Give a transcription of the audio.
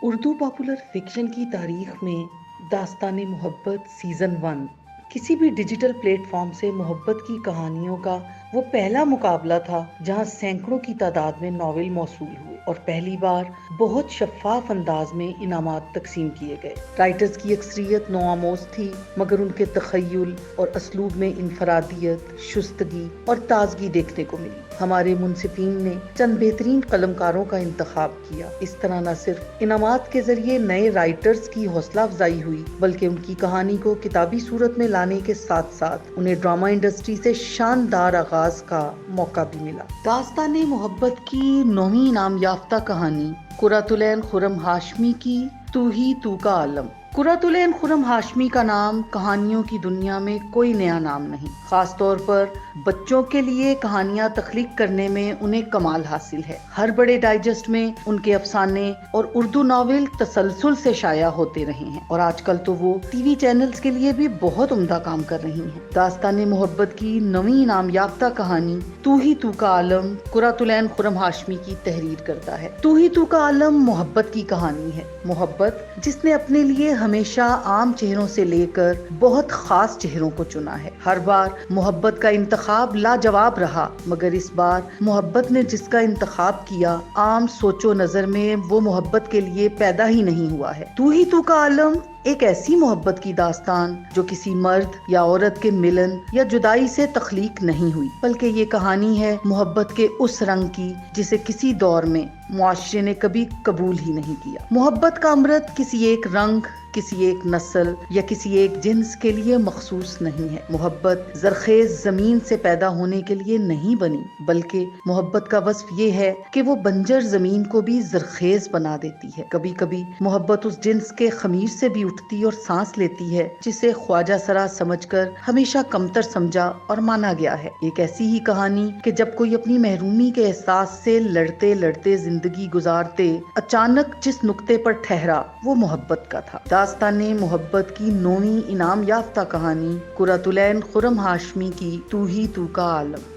Urdu popular fiction کی تاریخ میں داستان محبت سیزن 1 کسی بھی ڈیجیٹل پلیٹ فارم سے محبت کی کہانیوں کا وہ پہلا مقابلہ تھا جہاں سینکڑوں کی تعداد میں ناول موصول ہوئے اور پہلی بار بہت شفاف انداز میں انعامات تقسیم کیے گئے۔ رائٹرز کی اکثریت نوآموز تھی، مگر ان کے تخیل اور اسلوب میں انفرادیت، شستگی اور تازگی دیکھنے کو ملی۔ ہمارے منصفین نے چند بہترین قلمکاروں کا انتخاب کیا۔ اس طرح نہ صرف انعامات کے ذریعے نئے رائٹرز کی حوصلہ افزائی ہوئی، بلکہ ان کی کہانی کو کتابی صورت میں لانے کے ساتھ ساتھ انہیں ڈرامہ انڈسٹری سے شاندار آغاز کا موقع بھی ملا۔ داستان محبت کی 9ویں انعام یافتہ کہانی قرۃ العین خرم ہاشمی کی تو ہی تو کا عالم۔ قرۃ العین خرم ہاشمی کا نام کہانیوں کی دنیا میں کوئی نیا نام نہیں، خاص طور پر بچوں کے لیے کہانیاں تخلیق کرنے میں انہیں کمال حاصل ہے۔ ہر بڑے ڈائجسٹ میں ان کے افسانے اور اردو ناول تسلسل سے شائع ہوتے رہے ہیں، اور آج کل تو وہ ٹی وی چینلز کے لیے بھی بہت عمدہ کام کر رہی ہیں۔ داستان محبت کی 9ویں انعام یافتہ کہانی تو ہی تو کا عالم قرۃ العین خرم ہاشمی کی تحریر کرتا ہے۔ تو ہی تو کا عالم محبت کی کہانی ہے، محبت جس نے اپنے لیے ہمیشہ عام چہروں سے لے کر بہت خاص چہروں کو چنا ہے۔ ہر بار محبت کا انتخاب لاجواب رہا، مگر اس بار محبت نے جس کا انتخاب کیا عام سوچ و نظر میں وہ محبت کے لیے پیدا ہی نہیں ہوا ہے۔ تو ہی تو کا عالم ایک ایسی محبت کی داستان جو کسی مرد یا عورت کے ملن یا جدائی سے تخلیق نہیں ہوئی، بلکہ یہ کہانی ہے محبت کے اس رنگ کی جسے کسی دور میں معاشرے نے کبھی قبول ہی نہیں کیا۔ محبت کا امرت کسی ایک رنگ، کسی ایک نسل یا کسی ایک جنس کے لیے مخصوص نہیں ہے۔ محبت زرخیز زمین سے پیدا ہونے کے لیے نہیں بنی، بلکہ محبت کا وصف یہ ہے کہ وہ بنجر زمین کو بھی زرخیز بنا دیتی ہے۔ کبھی کبھی محبت اس جنس کے خمیر سے بھی اٹھتی اور سانس لیتی ہے جسے خواجہ سرا سمجھ کر ہمیشہ کمتر سمجھا اور مانا گیا ہے۔ ایک ایسی ہی کہانی کہ جب کوئی اپنی محرومی کے احساس سے لڑتے لڑتے زندگی گزارتے اچانک جس نقطے پر ٹھہرا وہ محبت کا تھا۔ داستان محبت کی 9ویں انعام یافتہ کہانی قرۃ العین خرم ہاشمی کی تو ہی تو کا عالم۔